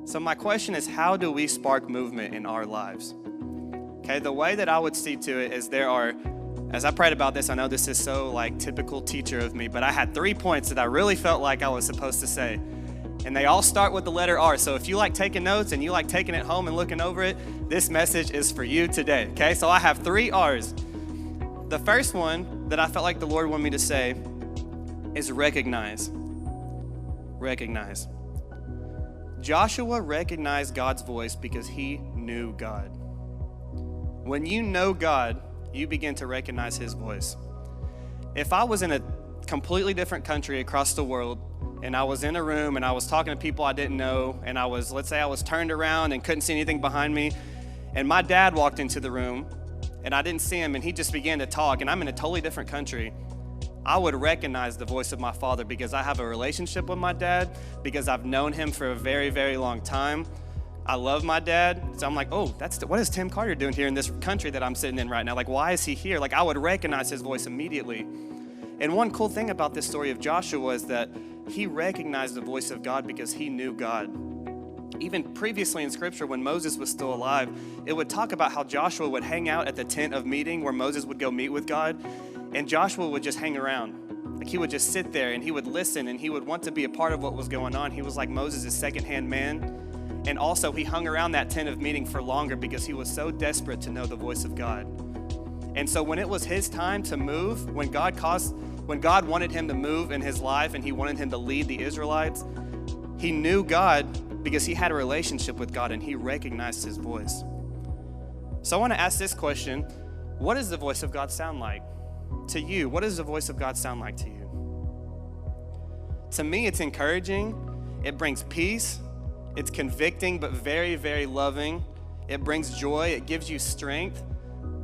So my question is, how do we spark movement in our lives? Okay, the way that I would see to it is as I prayed about this, I know this is so typical teacher of me, but I had 3 points that I really felt like I was supposed to say. And they all start with the letter R. So if you like taking notes and you like taking it home and looking over it, this message is for you today, okay? So I have 3 R's. The first one that I felt like the Lord wanted me to say is recognize. Recognize. Joshua recognized God's voice because he knew God. When you know God, you begin to recognize his voice. If I was in a completely different country across the world, and I was in a room and I was talking to people I didn't know, and let's say I was turned around and couldn't see anything behind me, and my dad walked into the room and I didn't see him and he just began to talk, and I'm in a totally different country, I would recognize the voice of my father because I have a relationship with my dad, because I've known him for a very, very long time. I love my dad, so I'm like, oh, what is Tim Carter doing here in this country that I'm sitting in right now? Why is he here? I would recognize his voice immediately. And one cool thing about this story of Joshua is that he recognized the voice of God because he knew God. Even previously in Scripture, when Moses was still alive, it would talk about how Joshua would hang out at the tent of meeting where Moses would go meet with God, and Joshua would just hang around. He would just sit there and he would listen and he would want to be a part of what was going on. He was like Moses' second-hand man. And also he hung around that tent of meeting for longer because he was so desperate to know the voice of God. And so when it was his time to move, when God wanted him to move in his life and he wanted him to lead the Israelites, he knew God because he had a relationship with God and he recognized his voice. So I want to ask this question: what does the voice of God sound like to you? What does the voice of God sound like to you? To me, it's encouraging. It brings peace. It's convicting, but very, very loving. It brings joy. It gives you strength.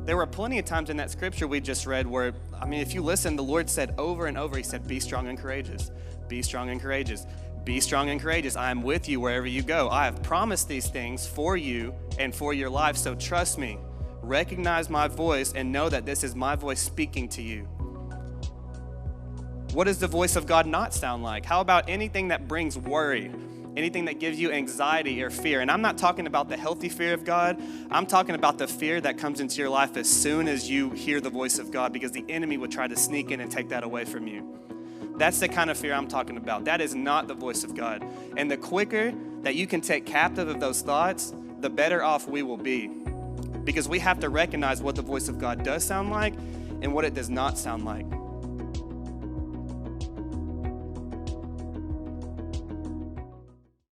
There were plenty of times in that scripture we just read where, if you listen, the Lord said over and over, he said, be strong and courageous. Be strong and courageous. Be strong and courageous. I am with you wherever you go. I have promised these things for you and for your life, so trust me. Recognize my voice and know that this is my voice speaking to you. What does the voice of God not sound like? How about anything that brings worry? Anything that gives you anxiety or fear? And I'm not talking about the healthy fear of God. I'm talking about the fear that comes into your life as soon as you hear the voice of God, because the enemy would try to sneak in and take that away from you. That's the kind of fear I'm talking about. That is not the voice of God. And the quicker that you can take captive of those thoughts, the better off we will be. Because we have to recognize what the voice of God does sound like and what it does not sound like.